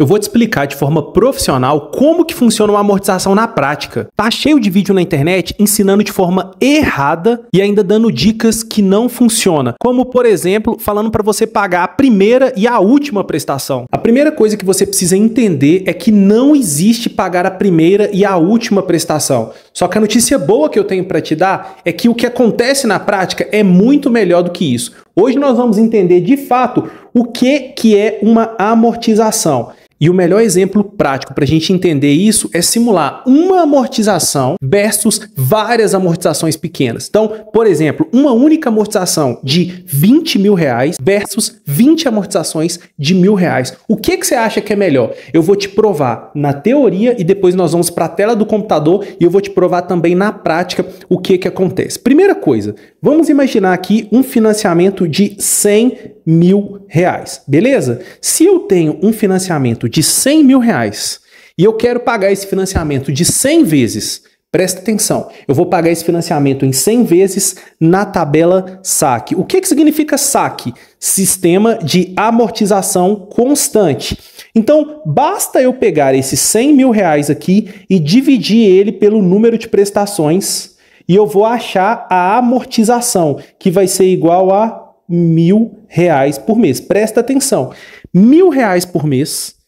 Eu vou te explicar de forma profissional como que funciona uma amortização na prática. Tá cheio de vídeo na internet ensinando de forma errada e ainda dando dicas que não funcionam. Como, por exemplo, falando para você pagar a primeira e a última prestação. A primeira coisa que você precisa entender é que não existe pagar a primeira e a última prestação. Só que a notícia boa que eu tenho para te dar é que o que acontece na prática é muito melhor do que isso. Hoje nós vamos entender de fato o que é uma amortização. E o melhor exemplo prático para a gente entender isso é simular uma amortização versus várias amortizações pequenas. Então, por exemplo, uma única amortização de R$20.000 versus 20 amortizações de R$1.000. O que você acha que é melhor? Eu vou te provar na teoria e depois nós vamos para a tela do computador e eu vou te provar também na prática o que acontece. Primeira coisa, vamos imaginar aqui um financiamento de R$100.000, beleza? Se eu tenho um financiamento de R$100.000 e eu quero pagar esse financiamento de 100 vezes, presta atenção, eu vou pagar esse financiamento em 100 vezes na tabela SAC. O que significa SAC? Sistema de amortização constante. Então, basta eu pegar esses R$100.000 aqui e dividir ele pelo número de prestações e eu vou achar a amortização, que vai ser igual a R$1.000 por mês. Presta atenção, R$1.000 por mês.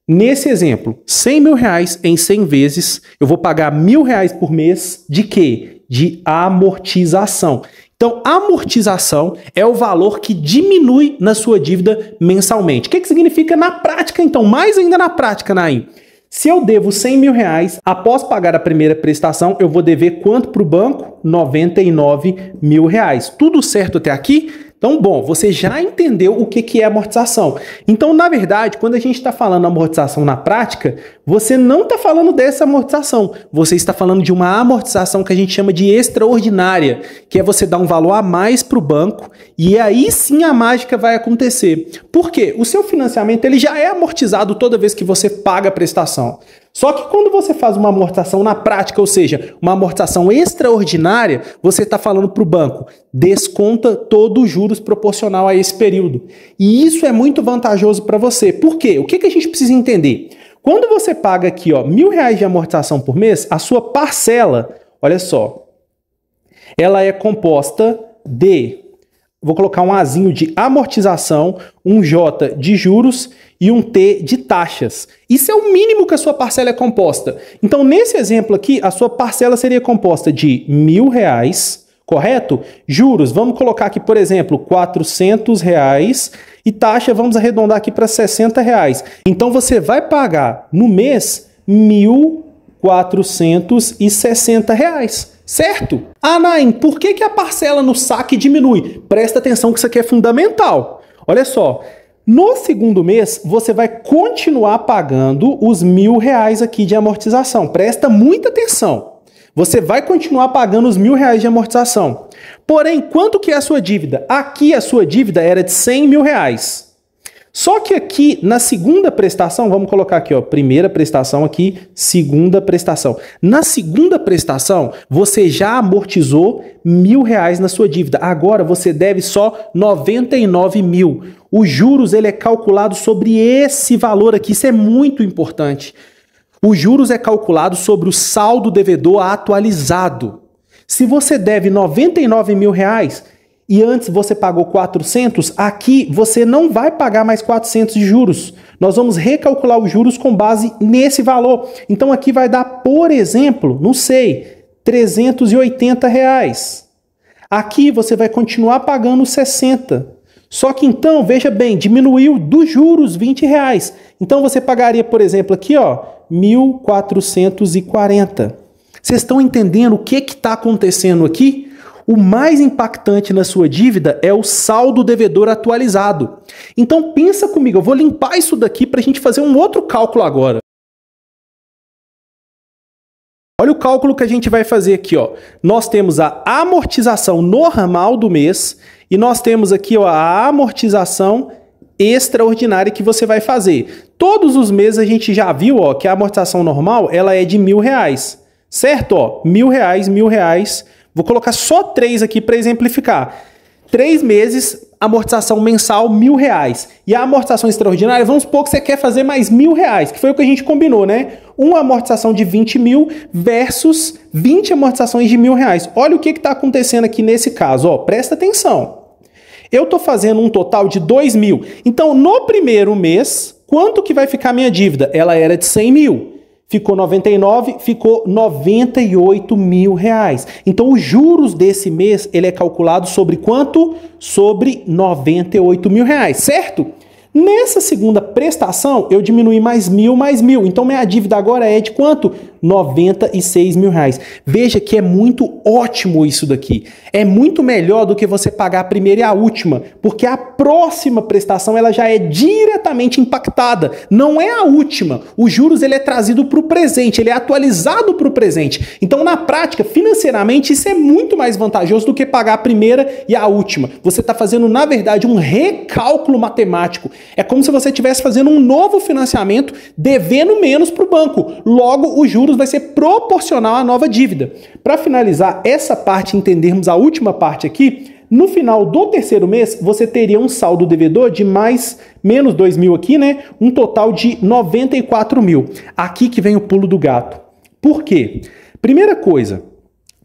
Nesse exemplo, R$100.000 em 100 vezes, eu vou pagar R$1.000 por mês de quê? De amortização. Então, amortização é o valor que diminui na sua dívida mensalmente. O que significa na prática, então? Mais ainda na prática, Naim. Se eu devo R$100.000, após pagar a primeira prestação, eu vou dever quanto para o banco? R$99.000. Tudo certo até aqui? Então, bom, você já entendeu o que é amortização. Então, na verdade, quando a gente está falando amortização na prática, você não está falando dessa amortização. Você está falando de uma amortização que a gente chama de extraordinária, que é você dar um valor a mais para o banco e aí sim a mágica vai acontecer. Por quê? O seu financiamento ele já é amortizado toda vez que você paga a prestação. Só que quando você faz uma amortização na prática, ou seja, uma amortização extraordinária, você está falando para o banco, desconta todo os juros proporcional a esse período. E isso é muito vantajoso para você. Por quê? O que a gente precisa entender? Quando você paga aqui R$1.000 de amortização por mês, a sua parcela, olha só, ela é composta de, vou colocar um Azinho de amortização, um J de juros e um T de taxas. Isso é o mínimo que a sua parcela é composta. Então, nesse exemplo aqui, a sua parcela seria composta de R$1.000, correto? Juros, vamos colocar aqui, por exemplo, R$400 e taxa, vamos arredondar aqui para R$60. Então, você vai pagar no mês R$1.460. Certo? Ah, Naim, por que a parcela no saque diminui? Presta atenção que isso aqui é fundamental. Olha só, no segundo mês, você vai continuar pagando os R$1.000 aqui de amortização. Presta muita atenção. Você vai continuar pagando os R$1.000 de amortização. Porém, quanto que é a sua dívida? Aqui a sua dívida era de R$100.000. Só que aqui na segunda prestação, vamos colocar aqui, primeira prestação aqui, segunda prestação. Na segunda prestação, você já amortizou R$1.000 na sua dívida. Agora você deve só R$99.000. Os juros ele é calculado sobre esse valor aqui, isso é muito importante. Os juros é calculado sobre o saldo devedor atualizado. Se você deve R$99.000, e antes você pagou 400, aqui você não vai pagar mais 400 de juros. Nós vamos recalcular os juros com base nesse valor. Então aqui vai dar, por exemplo, não sei, R$380. Aqui você vai continuar pagando 60. Só que então, veja bem, diminuiu dos juros R$20. Então você pagaria, por exemplo, aqui, R$1.440. Vocês estão entendendo o que está acontecendo aqui? O mais impactante na sua dívida é o saldo devedor atualizado. Então pensa comigo, eu vou limpar isso daqui para a gente fazer um outro cálculo agora. Olha o cálculo que a gente vai fazer aqui. Nós temos a amortização normal do mês e nós temos aqui a amortização extraordinária que você vai fazer. Todos os meses a gente já viu que a amortização normal ela é de R$1.000, certo? R$1.000, R$1.000. Vou colocar só 3 aqui para exemplificar. 3 meses, amortização mensal R$1.000. E a amortização extraordinária, vamos supor que você quer fazer mais R$1.000, que foi o que a gente combinou, né? Uma amortização de 20 mil versus 20 amortizações de R$1.000. Olha o que está acontecendo aqui nesse caso, ó, presta atenção. Eu estou fazendo um total de 2 mil. Então, no primeiro mês, quanto que vai ficar a minha dívida? Ela era de 100 mil. Ficou 99, ficou 98 mil reais. Então, os juros desse mês, ele é calculado sobre quanto? Sobre 98 mil reais, certo? Nessa segunda prestação, eu diminui mais mil. Então, minha dívida agora é de quanto? 96 mil reais. Veja que é muito ótimo isso daqui. É muito melhor do que você pagar a primeira e a última, porque a próxima prestação ela já é diretamente impactada. Não é a última. Os juros ele é trazido para o presente, ele é atualizado para o presente. Então, na prática, financeiramente, isso é muito mais vantajoso do que pagar a primeira e a última. Você está fazendo, na verdade, um recálculo matemático. É como se você estivesse fazendo um novo financiamento devendo menos para o banco. Logo, os juros vai ser proporcional à nova dívida. Para finalizar essa parte, entendermos a última parte aqui, no final do terceiro mês, você teria um saldo devedor de menos 2 mil aqui, né? Um total de 94 mil. Aqui que vem o pulo do gato. Por quê? Primeira coisa,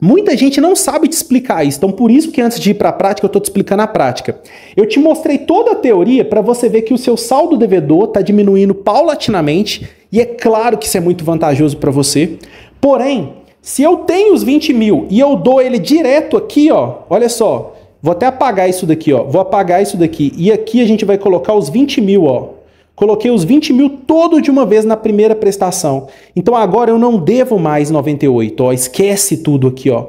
muita gente não sabe te explicar isso, então por isso que antes de ir para a prática, eu estou te explicando a prática. Eu te mostrei toda a teoria para você ver que o seu saldo devedor está diminuindo paulatinamente, e é claro que isso é muito vantajoso para você. Porém, se eu tenho os 20 mil e eu dou ele direto aqui, ó, olha só, vou até apagar isso daqui, ó, vou apagar isso daqui, e aqui a gente vai colocar os 20 mil, ó. Coloquei os 20 mil todo de uma vez na primeira prestação. Então agora eu não devo mais 98, ó. Esquece tudo aqui, ó.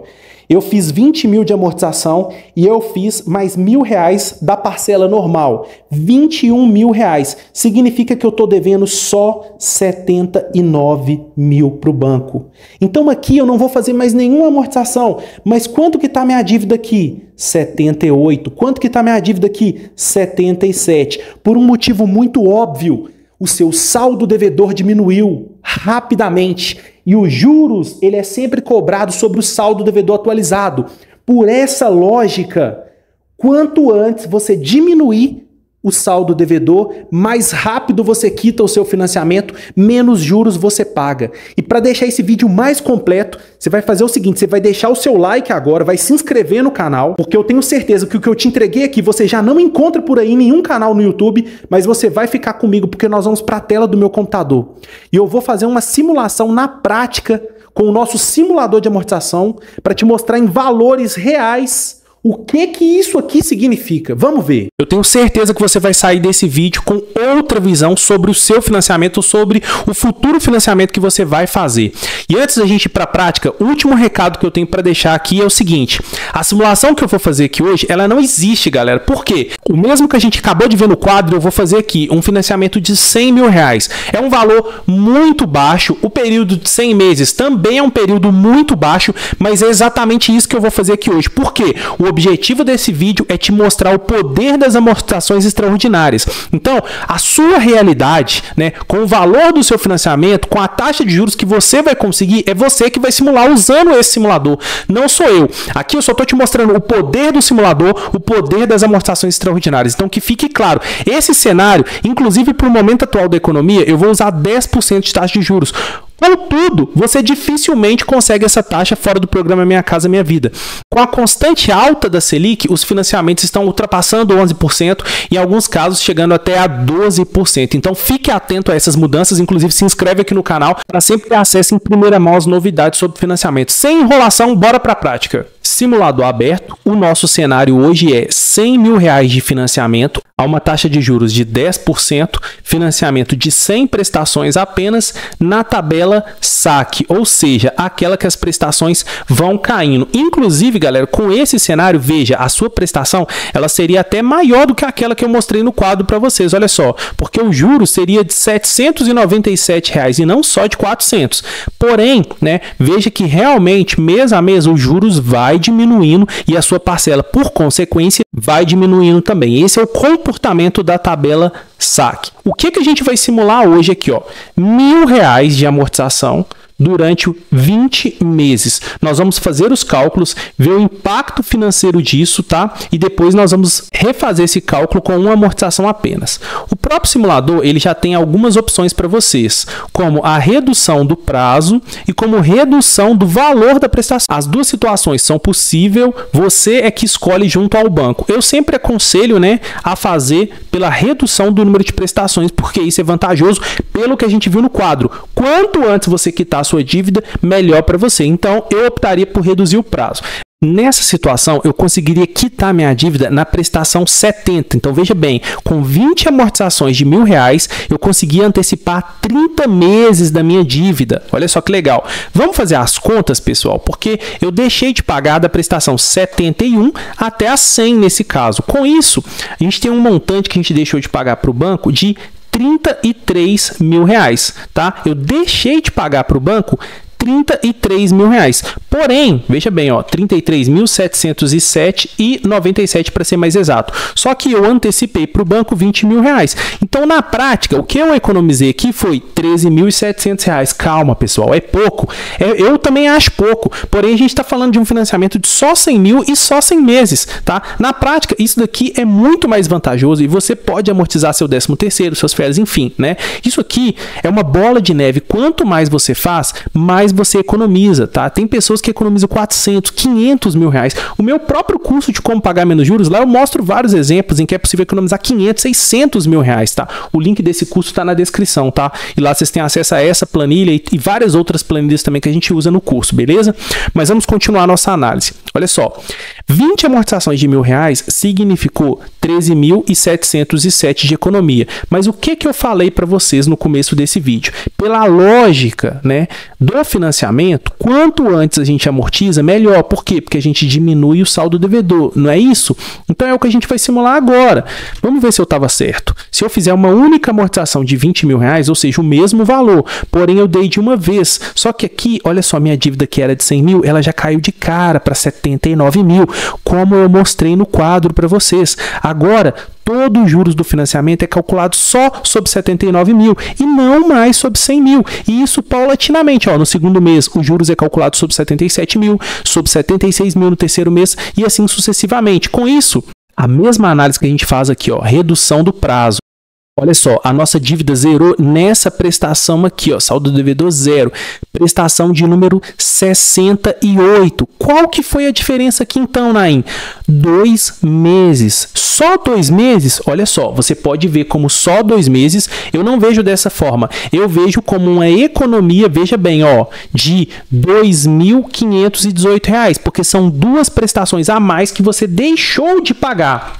Eu fiz 20 mil de amortização e eu fiz mais R$1.000 da parcela normal. 21 mil reais. Significa que eu estou devendo só 79 mil para o banco. Então aqui eu não vou fazer mais nenhuma amortização. Mas quanto que está minha dívida aqui? 78. Quanto que está minha dívida aqui? 77. Por um motivo muito óbvio. O seu saldo devedor diminuiu rapidamente e os juros ele é sempre cobrado sobre o saldo devedor atualizado. Por essa lógica, quanto antes você diminuir o saldo devedor, mais rápido você quita o seu financiamento, menos juros você paga. E para deixar esse vídeo mais completo, você vai fazer o seguinte, você vai deixar o seu like agora, vai se inscrever no canal, porque eu tenho certeza que o que eu te entreguei aqui você já não encontra por aí em nenhum canal no YouTube, mas você vai ficar comigo porque nós vamos para a tela do meu computador. E eu vou fazer uma simulação na prática com o nosso simulador de amortização para te mostrar em valores reais o que isso aqui significa? Vamos ver. Eu tenho certeza que você vai sair desse vídeo com outra visão sobre o seu financiamento, sobre o futuro financiamento que você vai fazer. E antes da gente ir para a prática, o último recado que eu tenho para deixar aqui é o seguinte. A simulação que eu vou fazer aqui hoje, ela não existe, galera. Por quê? O mesmo que a gente acabou de ver no quadro, eu vou fazer aqui um financiamento de 100 mil reais. É um valor muito baixo. O período de 100 meses também é um período muito baixo, mas é exatamente isso que eu vou fazer aqui hoje. Por quê? O objetivo desse vídeo é te mostrar o poder das amortizações extraordinárias. Então, a sua realidade, né, com o valor do seu financiamento, com a taxa de juros que você vai conseguir, é você que vai simular usando esse simulador. Não sou eu. Aqui eu só estou te mostrando o poder do simulador, o poder das amortizações extraordinárias. Então, que fique claro, esse cenário, inclusive para o momento atual da economia, eu vou usar 10% de taxa de juros. Contudo, você dificilmente consegue essa taxa fora do programa Minha Casa Minha Vida. Com a constante alta da Selic, os financiamentos estão ultrapassando 11%, em alguns casos chegando até a 12%. Então fique atento a essas mudanças, inclusive se inscreve aqui no canal para sempre ter acesso em primeira mão às novidades sobre financiamento. Sem enrolação, bora para a prática. Simulador aberto, o nosso cenário hoje é 100 mil reais de financiamento a uma taxa de juros de 10%, financiamento de 100 prestações apenas na tabela saque, ou seja, aquela que as prestações vão caindo. Inclusive, galera, com esse cenário, veja, a sua prestação ela seria até maior do que aquela que eu mostrei no quadro para vocês, olha só, porque o juros seria de R$ 797 reais, e não só de 400. Porém, né, veja que realmente, mês a mês, os juros vai diminuindo e a sua parcela, por consequência, vai diminuindo também. Esse é o comportamento da tabela saque. O que a gente vai simular hoje aqui, ó? R$ 1.000 de amortização durante 20 meses. Nós vamos fazer os cálculos, ver o impacto financeiro disso, tá? E depois nós vamos refazer esse cálculo com uma amortização apenas. O próprio simulador, ele já tem algumas opções para vocês, como a redução do prazo e como redução do valor da prestação. As duas situações são possíveis, você é que escolhe junto ao banco. Eu sempre aconselho, né, a fazer pela redução do número de prestações, porque isso é vantajoso pelo que a gente viu no quadro. Quanto antes você quitar a sua dívida, melhor para você. Então, eu optaria por reduzir o prazo. Nessa situação, eu conseguiria quitar minha dívida na prestação 70. Então, veja bem, com 20 amortizações de R$1.000, eu conseguia antecipar 30 meses da minha dívida. Olha só que legal. Vamos fazer as contas, pessoal, porque eu deixei de pagar da prestação 71 até a 100 nesse caso. Com isso, a gente tem um montante que a gente deixou de pagar para o banco de R$33.000, tá? Eu deixei de pagar para o banco R$33.000. Porém, veja bem, ó, 33.707,97 para ser mais exato. Só que eu antecipei para o banco R$20.000. Então, na prática, o que eu economizei aqui foi R$13.700. Calma, pessoal, é pouco. Eu também acho pouco. Porém, a gente está falando de um financiamento de só 100 mil e só 100 meses, tá? Na prática, isso daqui é muito mais vantajoso e você pode amortizar seu 13º, seus férias, enfim, né? Isso aqui é uma bola de neve. Quanto mais você faz, mais você economiza, tá? Tem pessoas que economizam 400, 500 mil reais. O meu próprio curso de como pagar menos juros, lá eu mostro vários exemplos em que é possível economizar 500, 600 mil reais, tá? O link desse curso tá na descrição, tá? E lá vocês têm acesso a essa planilha e várias outras planilhas também que a gente usa no curso, beleza? Mas vamos continuar a nossa análise. Olha só, 20 amortizações de R$1.000 significou 13.707 de economia. Mas o que eu falei para vocês no começo desse vídeo? Pela lógica, né, do financiamento, quanto antes a gente amortiza, melhor. Por quê? Porque a gente diminui o saldo devedor, não é isso? Então é o que a gente vai simular agora. Vamos ver se eu estava certo. Se eu fizer uma única amortização de R$20.000, ou seja, o mesmo valor, porém eu dei de uma vez. Só que aqui, olha só, minha dívida que era de 100 mil, ela já caiu de cara para 79 mil, como eu mostrei no quadro para vocês. Agora, todo os juros do financiamento é calculado só sobre 79 mil e não mais sobre 100 mil. E isso paulatinamente, ó, no segundo mês os juros é calculado sobre 77 mil, sobre 76 mil no terceiro mês e assim sucessivamente. Com isso, a mesma análise que a gente faz aqui, ó, redução do prazo. Olha só, a nossa dívida zerou nessa prestação aqui, ó, saldo devedor zero, prestação de número 68. Qual que foi a diferença aqui então, Naim? 2 meses. Só 2 meses? Olha só, você pode ver como só 2 meses. Eu não vejo dessa forma. Eu vejo como uma economia, veja bem, ó, de R$2.518, porque são 2 prestações a mais que você deixou de pagar.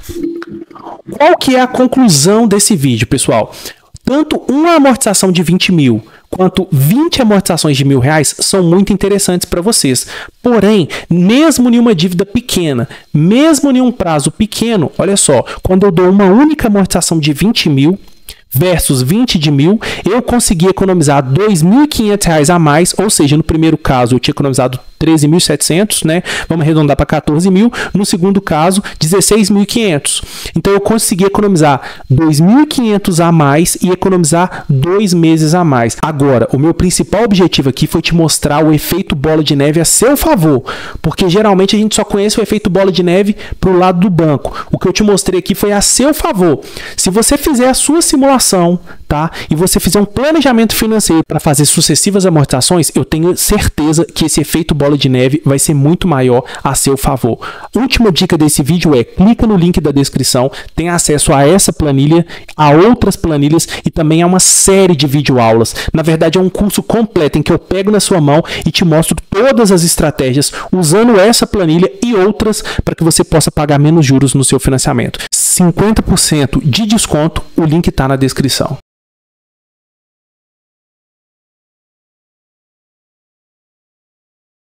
Qual que é a conclusão desse vídeo, pessoal? Tanto uma amortização de 20 mil quanto 20 amortizações de R$1.000 são muito interessantes para vocês. Porém, mesmo em uma dívida pequena, mesmo em um prazo pequeno, olha só, quando eu dou uma única amortização de 20 mil versus 20 de mil, eu consegui economizar R$2.500 a mais, ou seja, no primeiro caso eu tinha economizado 13.700, né? Vamos arredondar para 14 mil. No segundo caso, 16.500. Então, eu consegui economizar 2.500 a mais e economizar 2 meses a mais. Agora, o meu principal objetivo aqui foi te mostrar o efeito bola de neve a seu favor, porque geralmente a gente só conhece o efeito bola de neve para o lado do banco. O que eu te mostrei aqui foi a seu favor. Se você fizer a sua simulação, tá? E você fizer um planejamento financeiro para fazer sucessivas amortizações, eu tenho certeza que esse efeito bola de neve vai ser muito maior a seu favor. Última dica desse vídeo é: clica no link da descrição, tem acesso a essa planilha, a outras planilhas e também a uma série de videoaulas. Na verdade, é um curso completo em que eu pego na sua mão e te mostro todas as estratégias usando essa planilha e outras para que você possa pagar menos juros no seu financiamento. 50% de desconto, o link está na descrição.